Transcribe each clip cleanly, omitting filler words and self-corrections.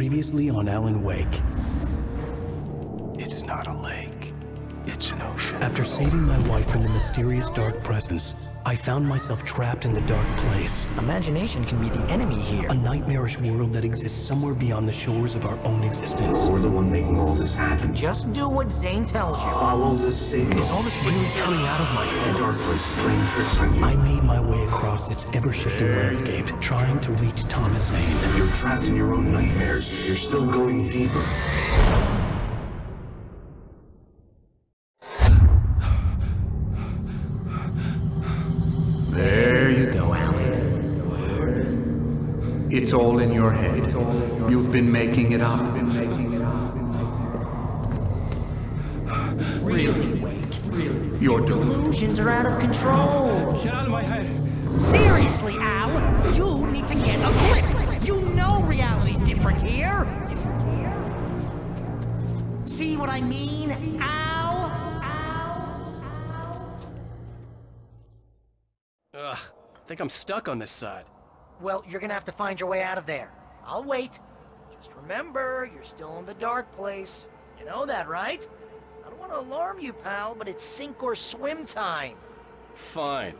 Previously on Alan Wake. It's not a lake. It's an ocean. After saving my wife from the mysterious dark presence, I found myself trapped in the dark place. Imagination can be the enemy here. A nightmarish world that exists somewhere beyond the shores of our own existence. We're the one making all this happen. Just do what Zane tells you. Follow the signal. Is all this really coming out of my head? The dark place is playing tricks on you. I made my way across its ever-shifting landscape, trying to reach Thomas Zane. You're trapped in your own nightmares. You're still going deeper. There you go, Alan. It's all in your head. You've been making it up. Really, Wake? Your Delusions are out of control. Get out of my head. Seriously, Al, you need to get a grip. You know reality's different here. See what I mean, Al? Ugh, I think I'm stuck on this side. Well, you're gonna have to find your way out of there. I'll wait. Just remember, you're still in the dark place. You know that, right? I don't want to alarm you, pal, but it's sink or swim time. Fine.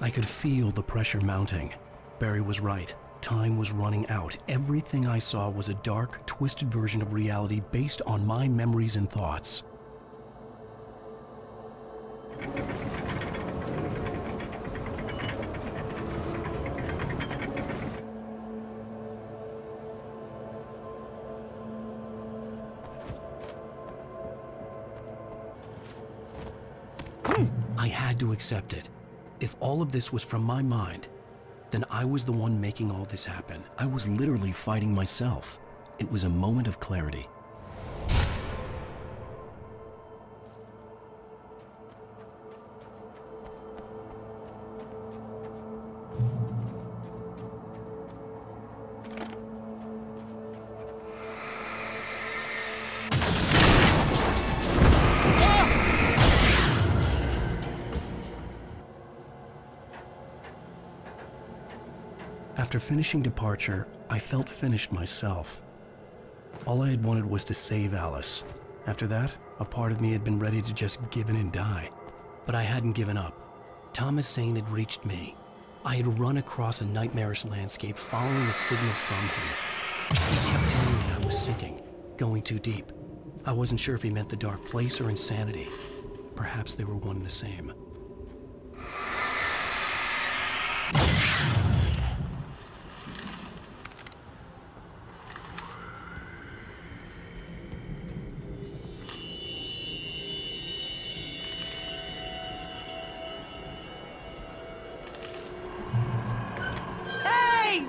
I could feel the pressure mounting. Barry was right. Time was running out. Everything I saw was a dark, twisted version of reality based on my memories and thoughts. I had to accept it. If all of this was from my mind, then I was the one making all this happen. I was literally fighting myself. It was a moment of clarity. After finishing Departure, I felt finished myself. All I had wanted was to save Alice. After that, a part of me had been ready to just give in and die. But I hadn't given up. Thomas Zane had reached me. I had run across a nightmarish landscape following a signal from him. He kept telling me I was sinking, going too deep. I wasn't sure if he meant the dark place or insanity. Perhaps they were one and the same.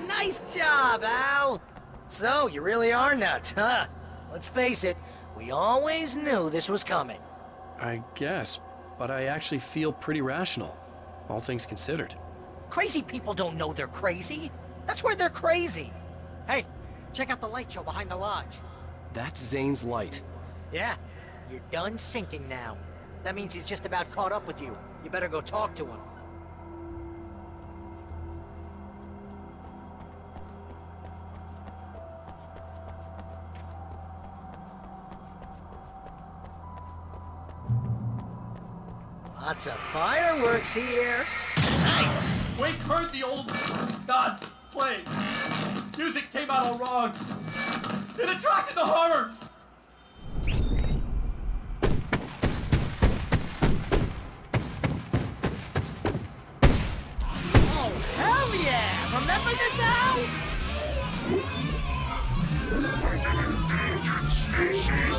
Nice job, Al! So, you really are nuts, huh? Let's face it, we always knew this was coming. I guess, but I actually feel pretty rational, all things considered. Crazy people don't know they're crazy. That's where they're crazy. Hey, check out the light show behind the lodge. That's Zane's light. Yeah, you're done sinking now. That means he's just about caught up with you. You better go talk to him. Lots of fireworks here. Nice! Wake heard the old gods play. Music came out all wrong. It attracted the horrors. Oh, hell yeah! Remember this, Al? It's an endangered species.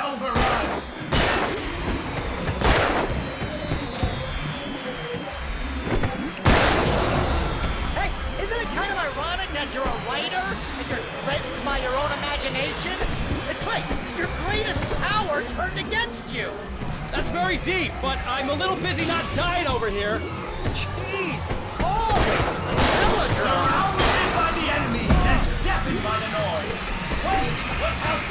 overrun! Hey, isn't it kind of ironic that you're a writer and you're threatened by your own imagination? It's like your greatest power turned against you. That's very deep, but I'm a little busy not dying over here. Jeez! Oh! Telegram! Surrounded by the enemies and deafened by the noise! Wait! Look out!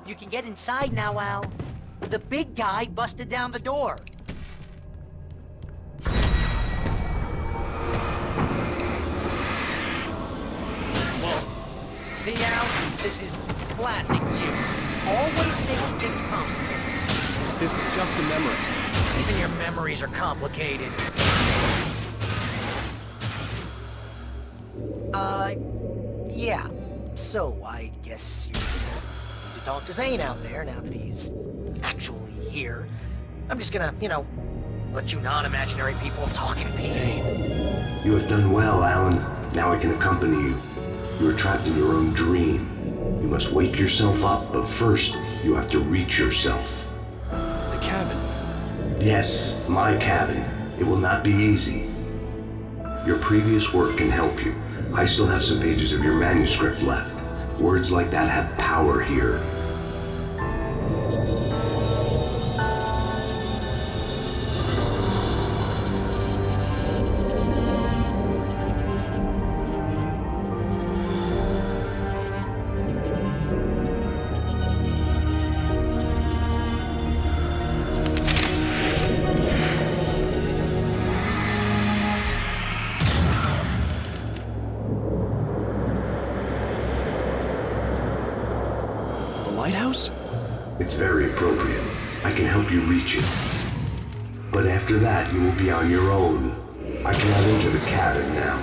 You can get inside now, Al. The big guy busted down the door. Whoa. See, Al? This is classic you. Always making things complicated. This is just a memory. Even your memories are complicated. Yeah. So, I guess you need to talk to Zane out there now that he's actually here. I'm just gonna, let you non-imaginary people talk in peace. Zane. You have done well, Alan. Now I can accompany you. You are trapped in your own dream. You must wake yourself up, but first, you have to reach yourself. The cabin. Yes, my cabin. It will not be easy. Your previous work can help you. I still have some pages of your manuscript left. Words like that have power here. Lighthouse? It's very appropriate. I can help you reach it. But after that, you will be on your own. I cannot enter the cabin now.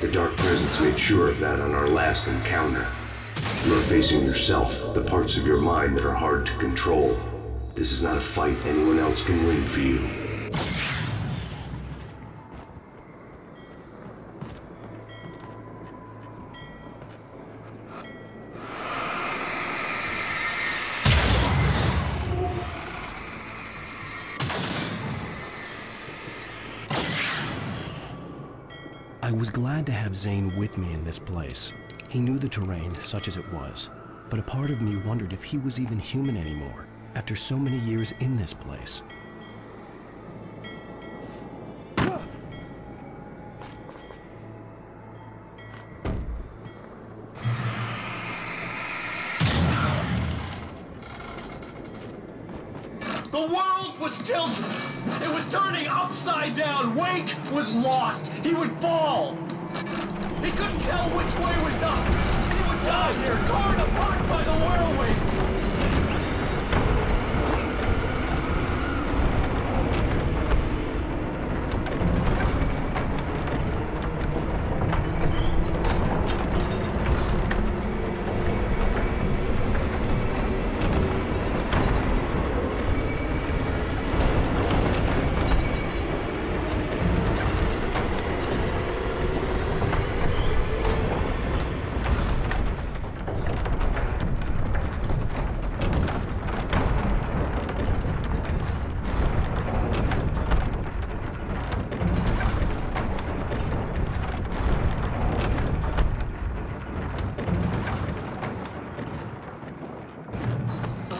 The Dark Presence made sure of that on our last encounter. You are facing yourself, the parts of your mind that are hard to control. This is not a fight anyone else can win for you. I was glad to have Zane with me in this place. He knew the terrain, such as it was, but a part of me wondered if he was even human anymore, after so many years in this place. The world was tilted. It was turning upside down. Wake was lost. He would fall. He couldn't tell which way was up. He would die here, torn apart by the whirlwind.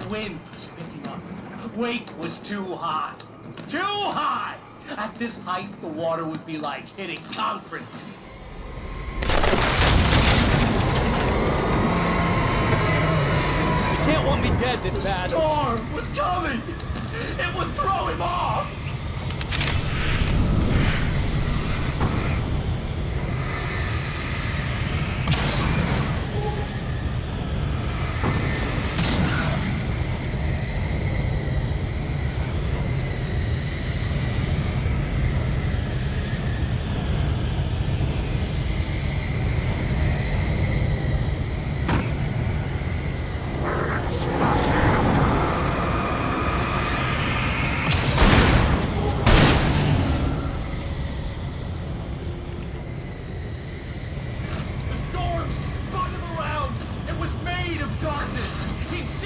Wind was picking up. Wake was too high. Too high! At this height, the water would be like hitting concrete. You can't want me dead this bad. The storm was coming! It would throw him off!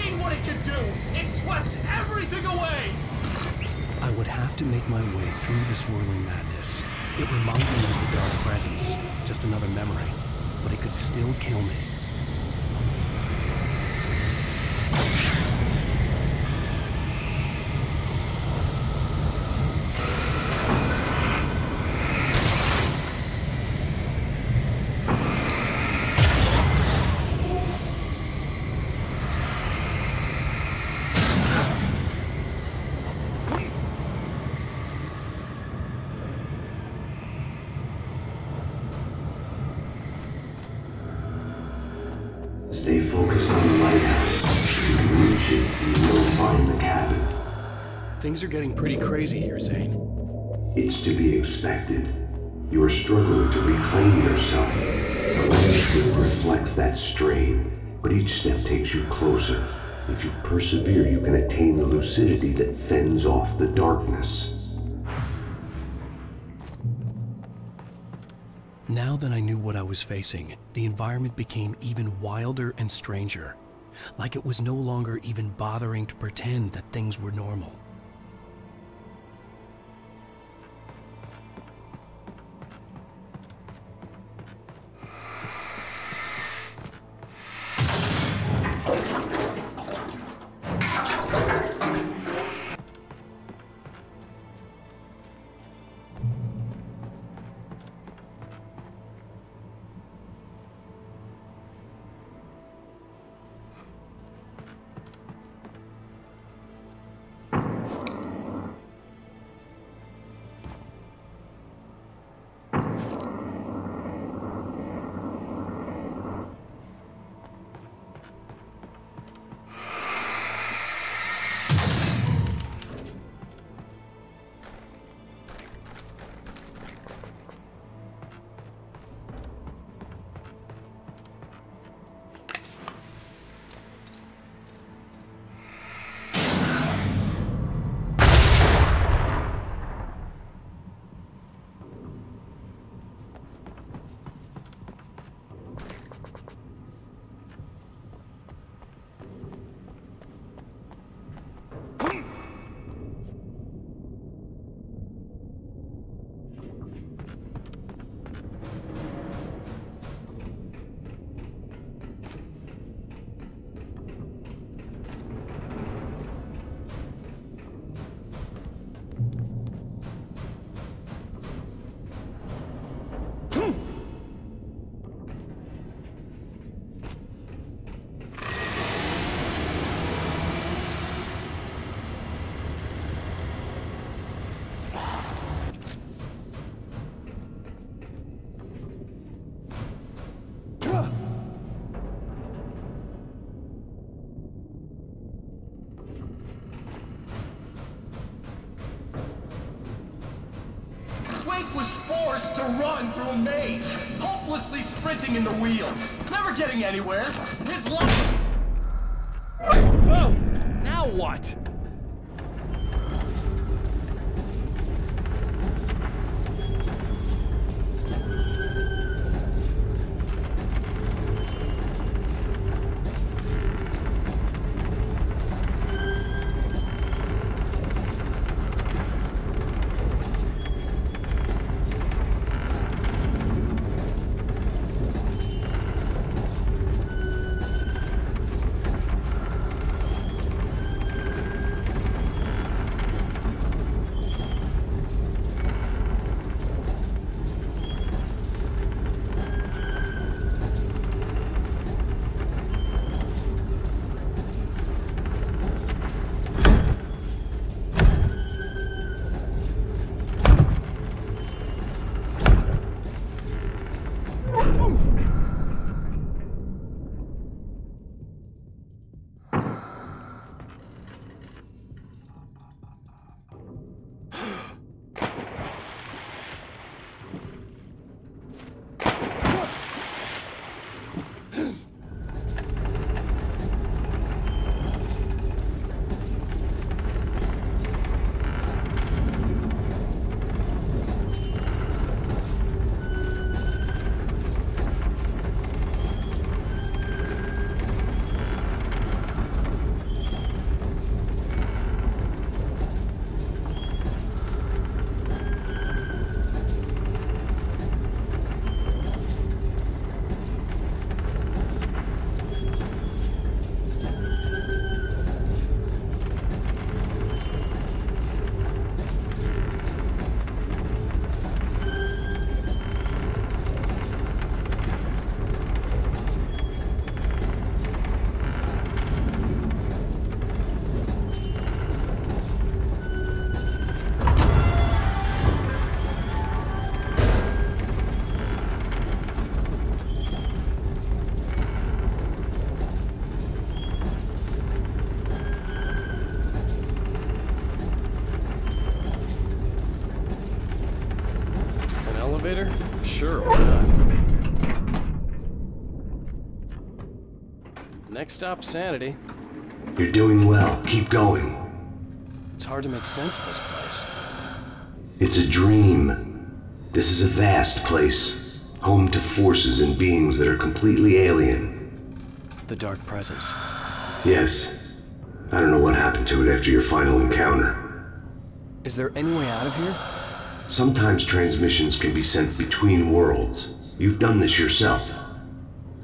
seen what it could do! It swept everything away! I would have to make my way through the swirling madness. It reminded me of the dark presence, just another memory, but it could still kill me. Stay focused on the lighthouse. If you reach it, you will find the cabin. Things are getting pretty crazy here, Zane. It's to be expected. You are struggling to reclaim yourself. The landscape reflects that strain, but each step takes you closer. If you persevere, you can attain the lucidity that fends off the darkness. Now that I knew what I was facing, the environment became even wilder and stranger. Like it was no longer even bothering to pretend that things were normal. Wake was forced to run through a maze, hopelessly sprinting in the wheel, never getting anywhere. His life... Oh! Now what? Sure, why not? Next stop, Sanity. You're doing well. Keep going. It's hard to make sense of this place. It's a dream. This is a vast place, home to forces and beings that are completely alien. The Dark Presence. Yes. I don't know what happened to it after your final encounter. Is there any way out of here? Sometimes transmissions can be sent between worlds. You've done this yourself.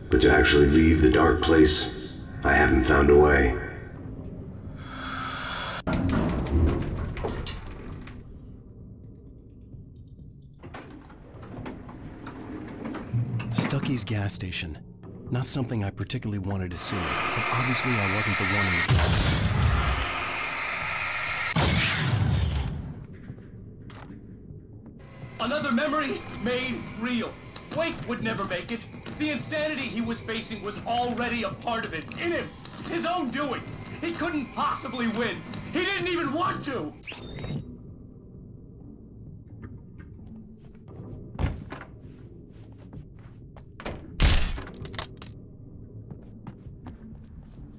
But to actually leave the dark place, I haven't found a way. Stucky's gas station. Not something I particularly wanted to see, but obviously I wasn't the one in the driver's seat. Another memory made real. Wake would never make it. The insanity he was facing was already a part of it, in him. His own doing. He couldn't possibly win. He didn't even want to.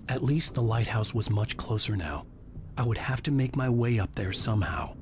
At least the lighthouse was much closer now. I would have to make my way up there somehow.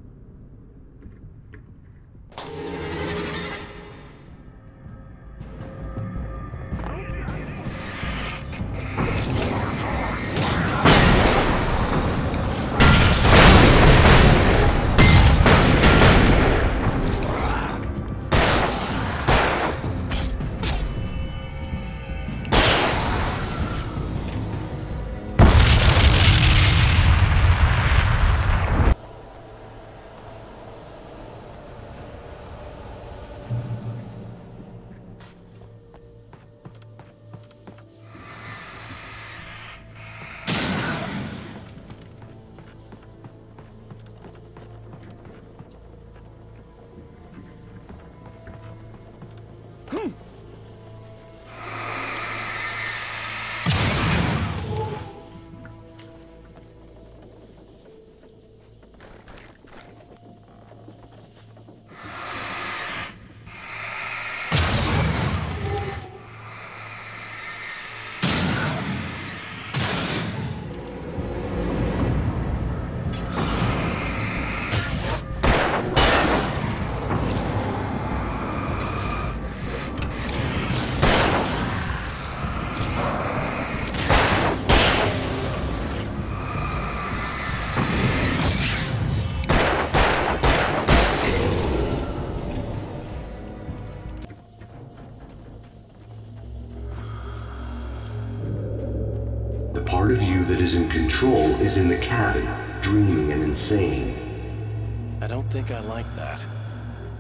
Part of you that is in control is in the cabin, dreaming and insane. I don't think I like that.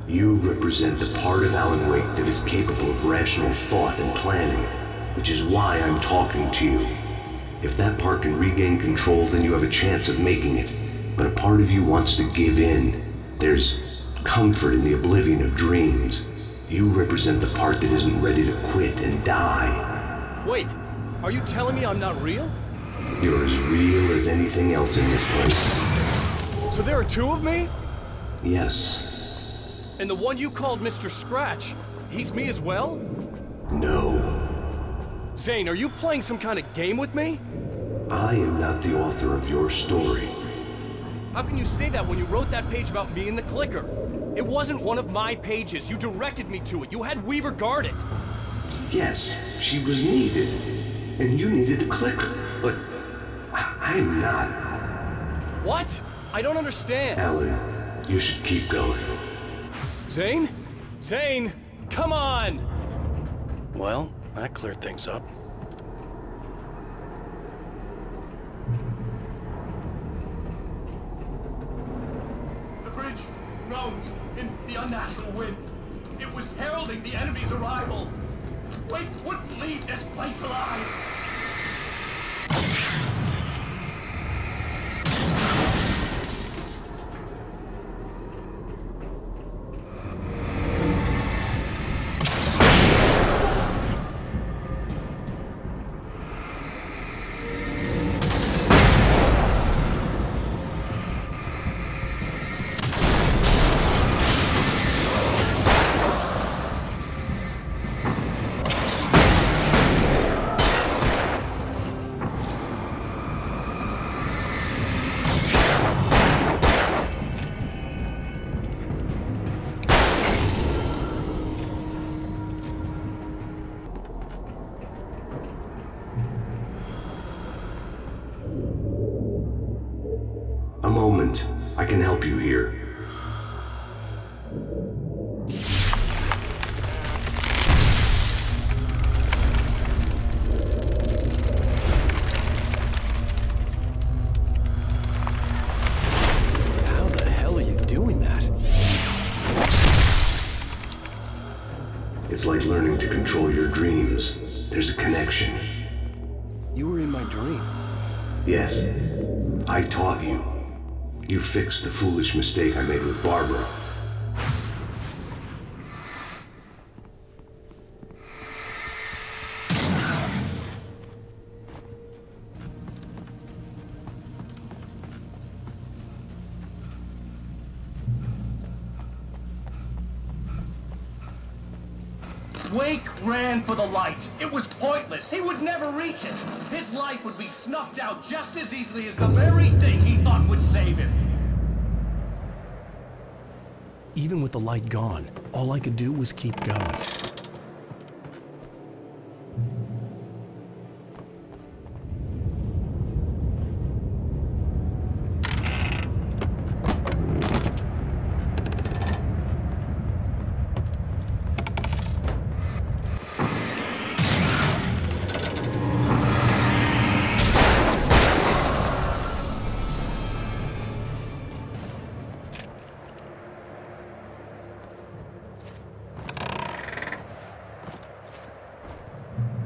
You represent the part of Alan Wake that is capable of rational thought and planning, which is why I'm talking to you. If that part can regain control, then you have a chance of making it. But a part of you wants to give in. There's comfort in the oblivion of dreams. You represent the part that isn't ready to quit and die. Wait, are you telling me I'm not real? You're as real as anything else in this place. So there are two of me? Yes. And the one you called Mr. Scratch, he's me as well? No. Zane, are you playing some kind of game with me? I am not the author of your story. How can you say that when you wrote that page about me in the clicker? It wasn't one of my pages. You directed me to it. You had Weaver guard it. Yes, she was needed. And you needed the clicker. But I'm not. What? I don't understand. Alan, you should keep going. Zane? Zane, come on! Well, that cleared things up. The bridge groaned in the unnatural wind. It was heralding the enemy's arrival. Wake wouldn't leave this place alive. moment. I can help you here. How the hell are you doing that? It's like learning to control your dreams. There's a connection. You were in my dream. Yes, I taught you. You fixed the foolish mistake I made with Barbara. Wake ran for the light. It was pointless. He would never reach it. His life would be snuffed out just as easily as the very thing he thought would save him. Even with the light gone, all I could do was keep going.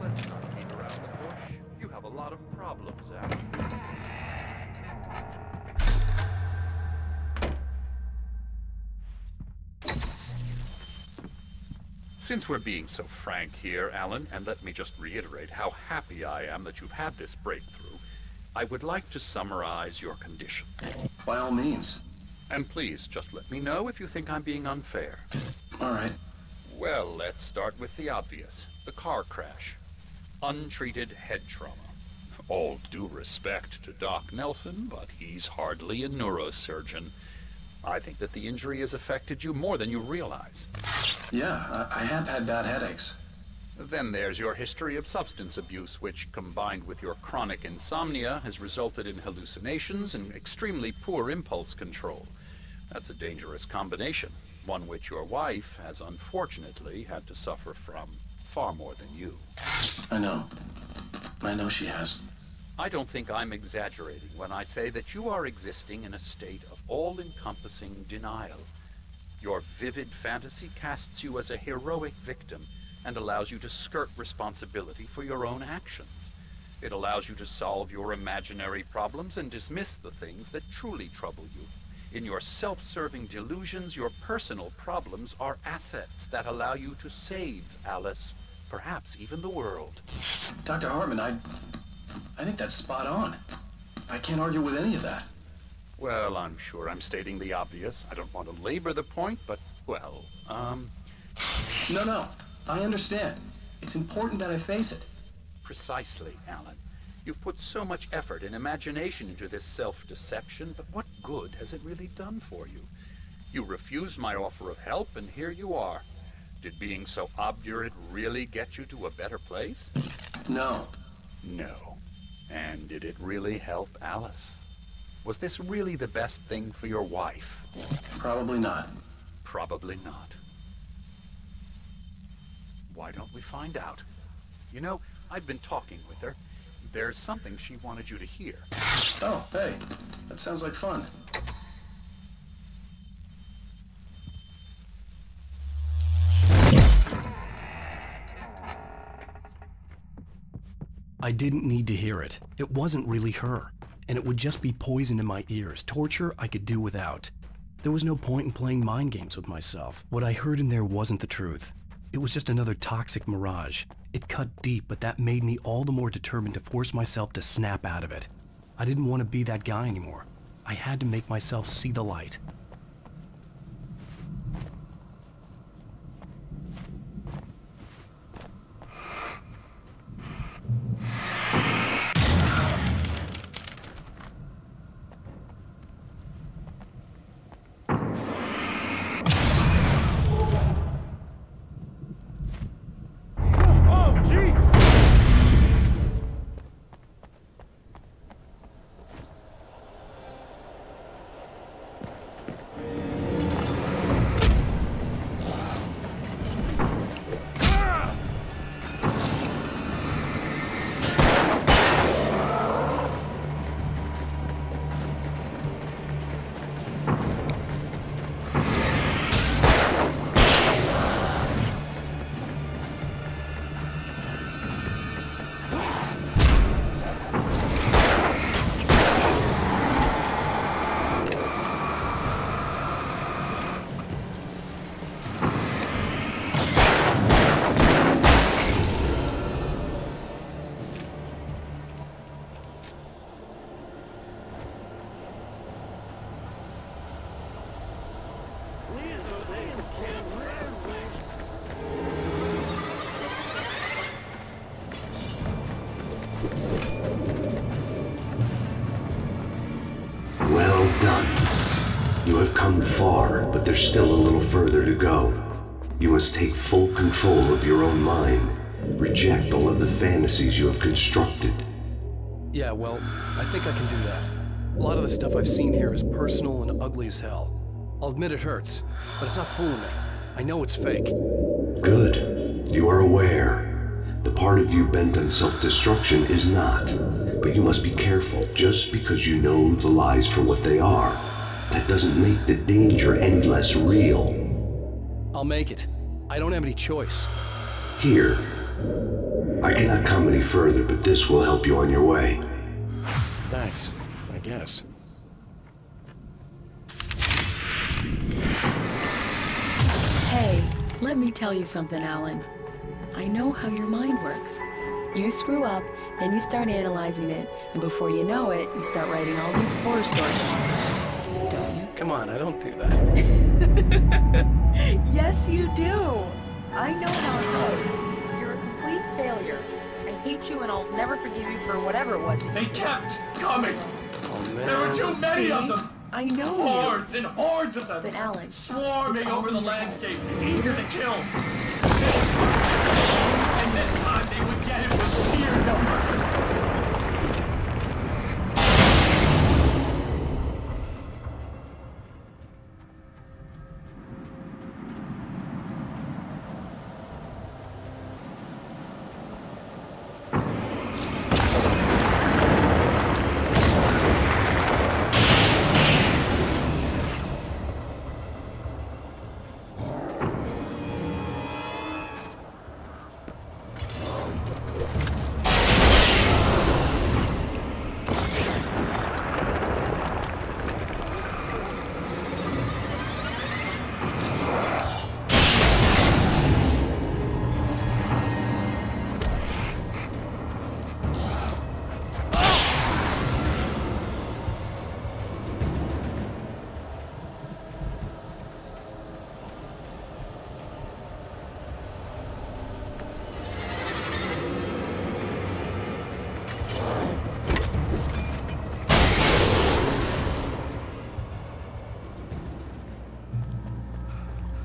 Let's not beat around the bush. You have a lot of problems, Alan. Since we're being so frank here, Alan, and let me just reiterate how happy I am that you've had this breakthrough, I would like to summarize your condition. By all means. And please, just let me know if you think I'm being unfair. All right. Well, let's start with the obvious. The car crash. Untreated head trauma. All due respect to Doc Nelson, but he's hardly a neurosurgeon. I think that the injury has affected you more than you realize. Yeah, I have had bad headaches. Then there's your history of substance abuse, which, combined with your chronic insomnia, has resulted in hallucinations and extremely poor impulse control. That's a dangerous combination, one which your wife has unfortunately had to suffer from far more than you. I know. I know she has. I don't think I'm exaggerating when I say that you are existing in a state of all-encompassing denial. Your vivid fantasy casts you as a heroic victim and allows you to skirt responsibility for your own actions. It allows you to solve your imaginary problems and dismiss the things that truly trouble you. In your self-serving delusions, your personal problems are assets that allow you to save Alice, perhaps even the world. Dr. Hartman, I think that's spot on. I can't argue with any of that. Well, I'm sure I'm stating the obvious. I don't want to labor the point, but, well, No, I understand. It's important that I face it. Precisely, Alan. You've put so much effort and imagination into this self-deception, but what good has it really done for you? You refused my offer of help, and here you are. Did being so obdurate really get you to a better place? No. No. And did it really help Alice? Was this really the best thing for your wife? Probably not. Probably not. Why don't we find out? You know, I've been talking with her. There's something she wanted you to hear. Oh, hey. That sounds like fun. I didn't need to hear it. It wasn't really her. And it would just be poison in my ears. Torture I could do without. There was no point in playing mind games with myself. What I heard in there wasn't the truth. It was just another toxic mirage. It cut deep, but that made me all the more determined to force myself to snap out of it. I didn't want to be that guy anymore. I had to make myself see the light. You have come far, but there's still a little further to go. You must take full control of your own mind. Reject all of the fantasies you have constructed. Yeah, well, I think I can do that. A lot of the stuff I've seen here is personal and ugly as hell. I'll admit it hurts, but it's not fooling me. I know it's fake. Good. You are aware. The part of you bent on self-destruction is not. But you must be careful. Just because you know the lies for what they are, that doesn't make the danger any less real. I'll make it. I don't have any choice. Here. I cannot come any further, but this will help you on your way. Thanks, I guess. Hey, let me tell you something, Alan. I know how your mind works. You screw up, then you start analyzing it, and before you know it, you start writing all these horror stories. Don't you? Come on, I don't do that. Yes, you do. I know how it goes. You're a complete failure. I hate you, and I'll never forgive you for whatever it was that They you did. kept coming. Oh, man. There were too many See? of them. I know Hordes and hordes of them. But Alan, swarming it's all over the in your head. landscape, eager to kill. And this time they would get it with sheer numbers.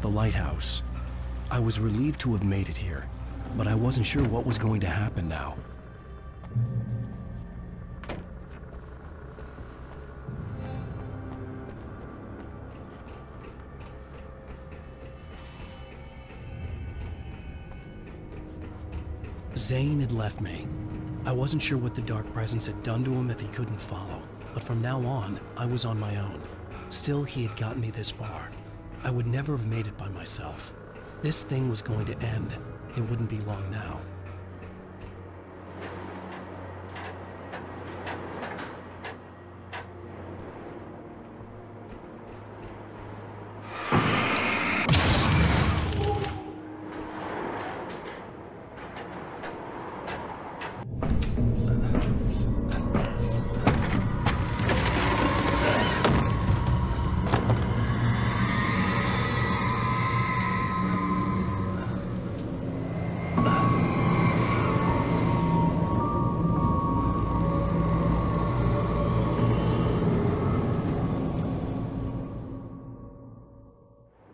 The lighthouse. I was relieved to have made it here, but I wasn't sure what was going to happen now. Zane had left me. I wasn't sure what the Dark Presence had done to him if he couldn't follow, but from now on, I was on my own. Still, he had gotten me this far. I would never have made it by myself. This thing was going to end. It wouldn't be long now.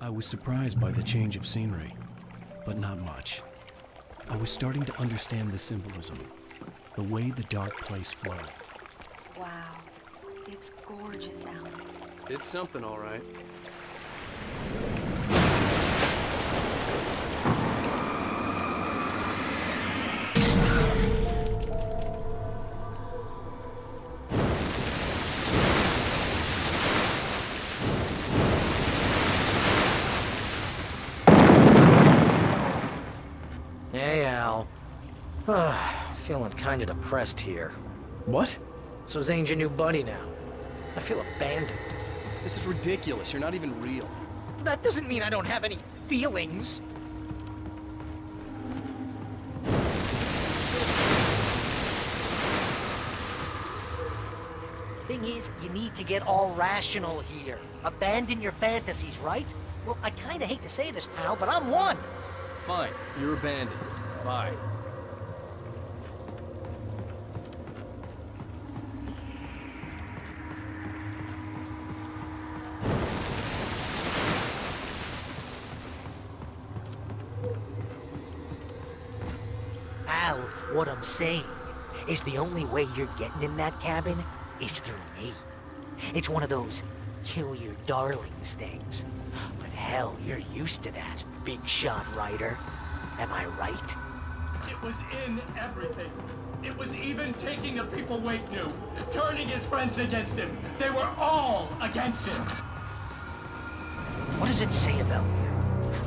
I was surprised by the change of scenery, but not much. I was starting to understand the symbolism, the way the dark place flowed. Wow. It's gorgeous, Alan. It's something, all right. Hey, Al. Feeling kinda depressed here. What? So Zane's your new buddy now. I feel abandoned. This is ridiculous. You're not even real. That doesn't mean I don't have any feelings. Thing is, you need to get all rational here. Abandon your fantasies, right? Well, I kinda hate to say this, pal, but I'm one. Fine. You're abandoned. Bye. What I'm saying is the only way you're getting in that cabin is through me. It's one of those kill your darlings things. But hell, you're used to that, big shot Ryder. Am I right? It was in everything. It was even taking the people Wake knew, turning his friends against him. They were all against him. What does it say about you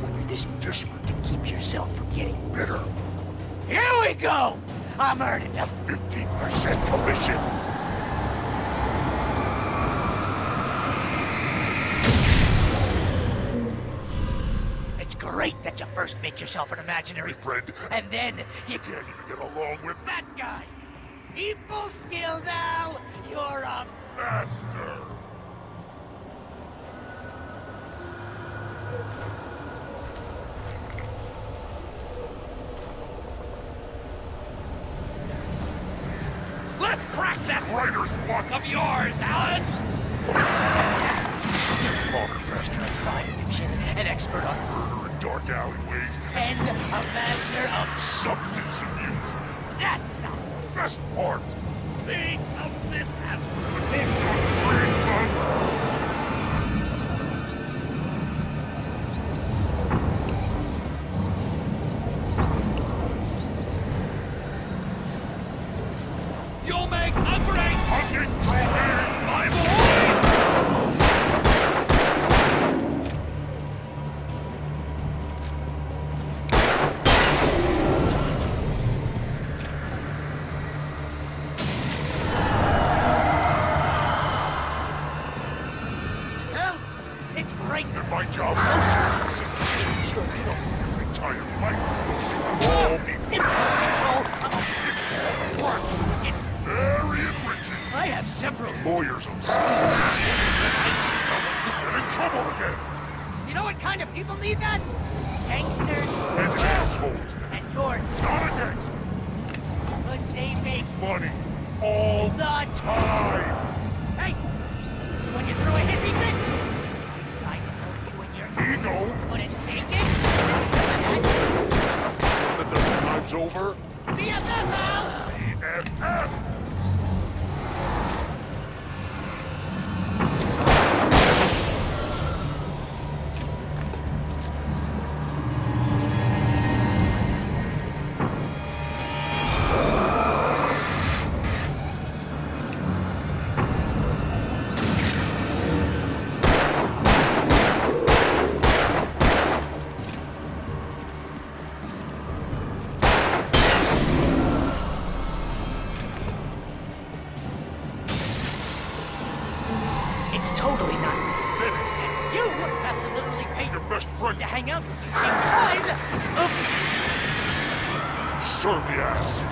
when you're this desperate to keep yourself from getting bitter? Here we go! I'm earning the 15% commission! It's great that you first make yourself an imaginary friend, and then you can't even get along with that guy! People skills, Al! You're a master! Let's crack that writer's block of yours, Alan! Father master of crime fiction, an expert on murder and dark alleyways, and a master of substance abuse. That's the best part! Think of this as you'll make a great hunting trophy, my boy! Well, it's great that my job consists of making sure you don't retire life. All the impulse control of work. Very enriching. I have several lawyers on speed. Get in trouble again. You know what kind of people need that? Gangsters and assholes. And you're not a gangster. Because they make money all the time. Hey, when you throw a hissy fit, I told you when your ego couldn't take it. The dozen times over. BFF, Al! BFF! It's totally not finished. And you have to literally pay your best friend to hang out with you because of... Certainly ass.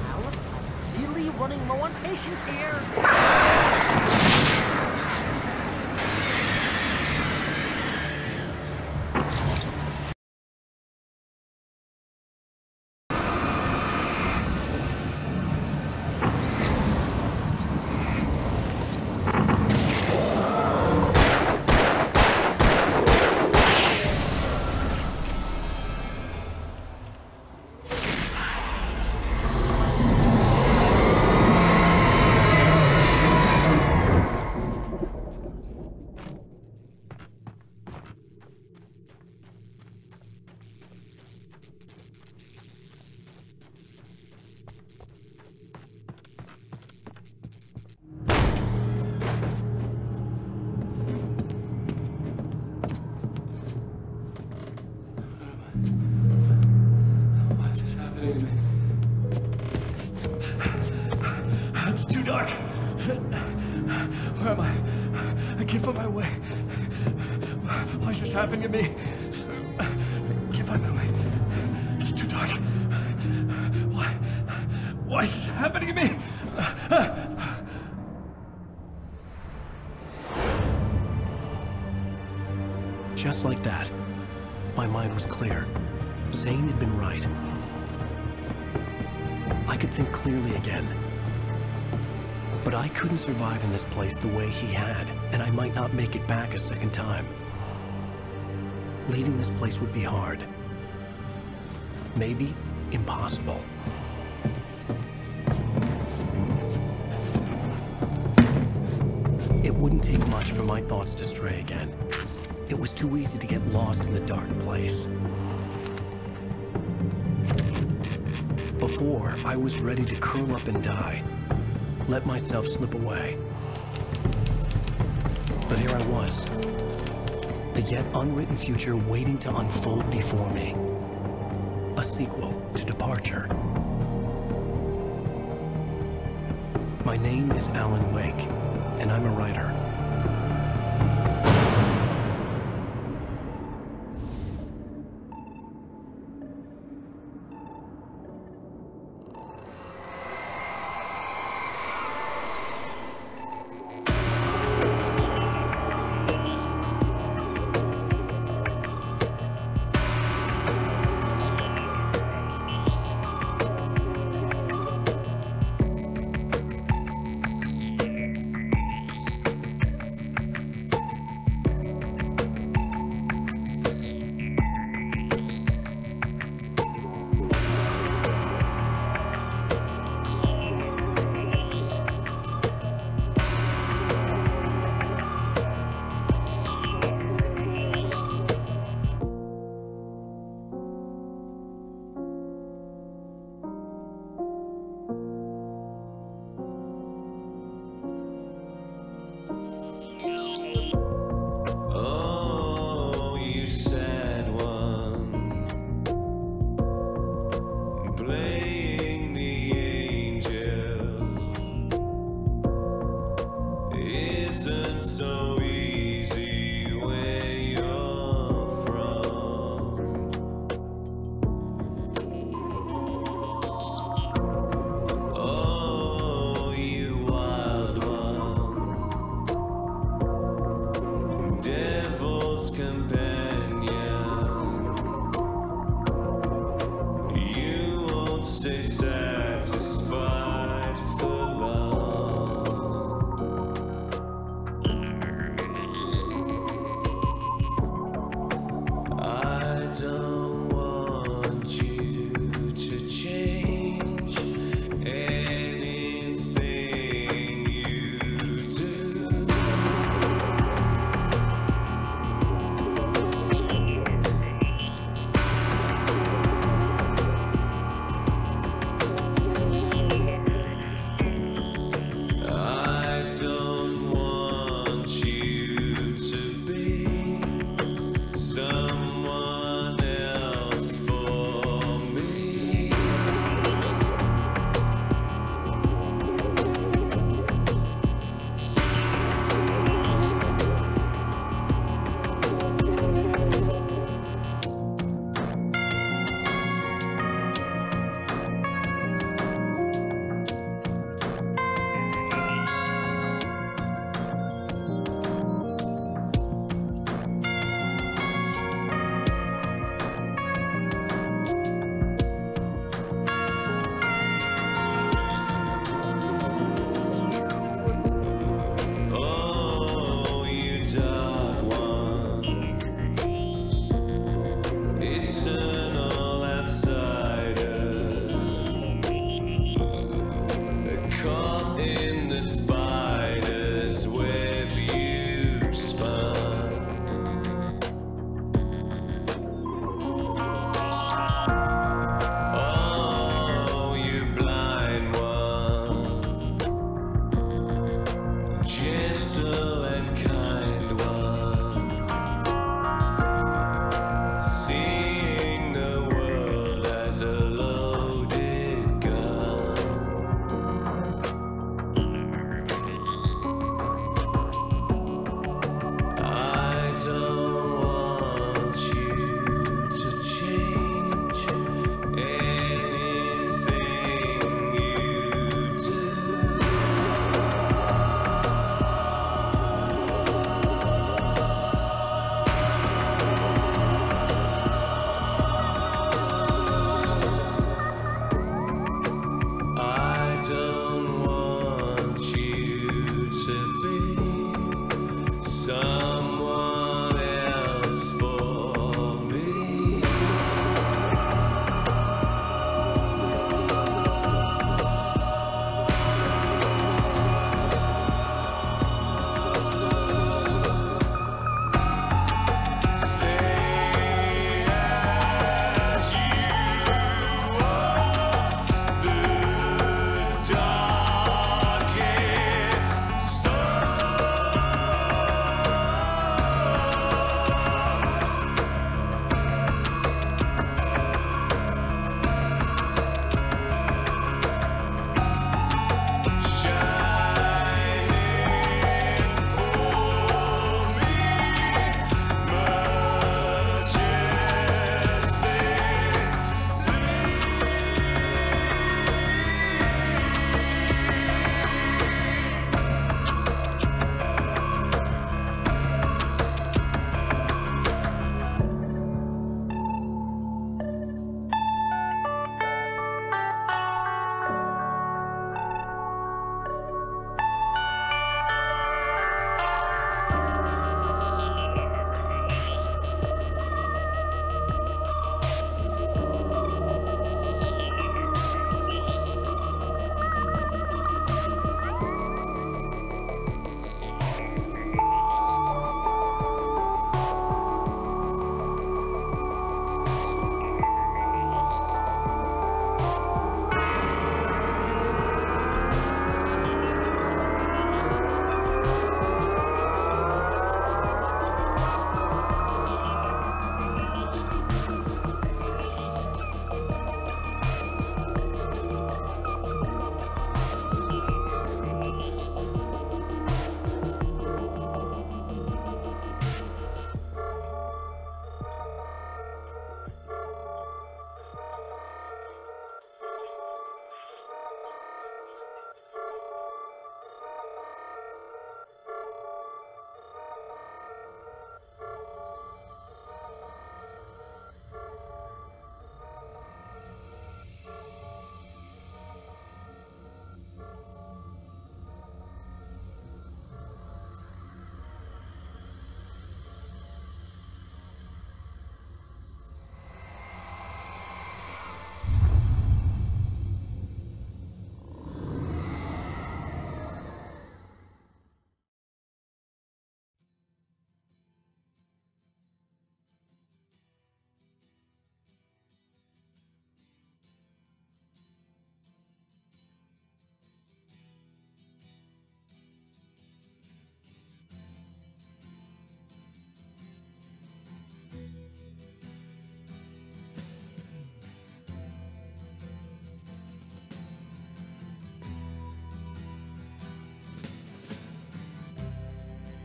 Al, I'm really running low on patience here. Why is this happening to me? It's too dark. Where am I? I can't find my way. Why is this happening to me? I can't find my way. It's too dark. Why is this happening to me? Just like that, my mind was clear. Zane had been right. I could think clearly again. But I couldn't survive in this place the way he had, and I might not make it back a second time. Leaving this place would be hard. Maybe impossible. It wouldn't take much for my thoughts to stray again. It was too easy to get lost in the dark place. Before, I was ready to curl up and die, let myself slip away. But here I was, the yet unwritten future waiting to unfold before me. A sequel to Departure. My name is Alan Wake, and I'm a writer.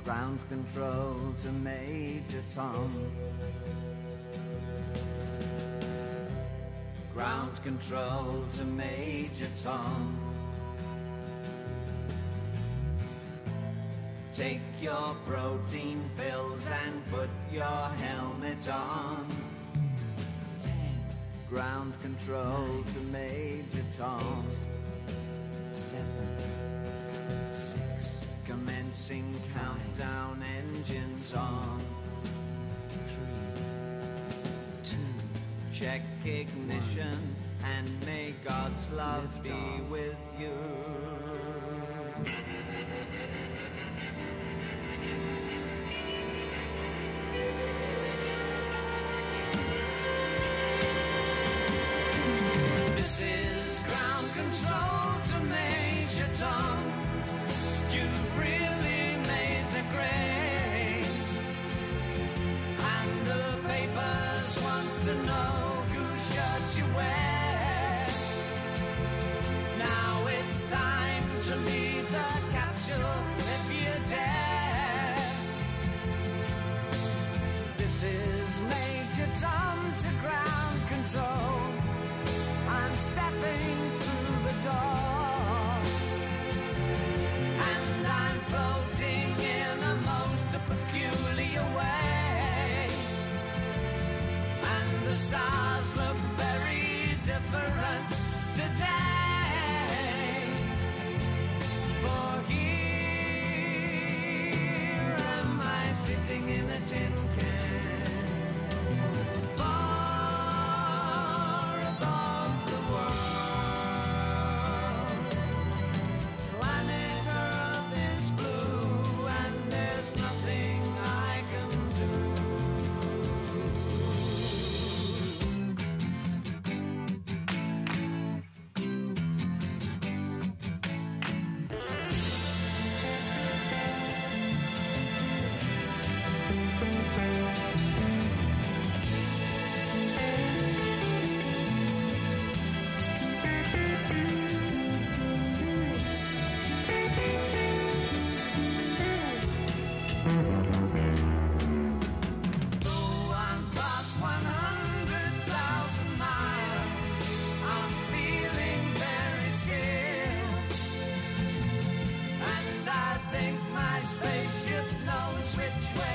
Ground control to Major Tom. Ground control to Major Tom. Take your protein pills and put your helmet on. 10. Ground control 9, to Major Tom. 8, 7, 6. Commencing 5, countdown, engines on. 3, 2. Check ignition 1, and may God's love be off with you. This is ground control to Major Tom. You've really made the grade, and the papers want to know whose shirts you wear. Now it's time to leave the capsule if you dare. This is Major Tom to ground control. I'm stepping through the door, and I'm floating in a most peculiar way, and the stars look very different today. For here am I sitting in a tin can. Spaceship knows which way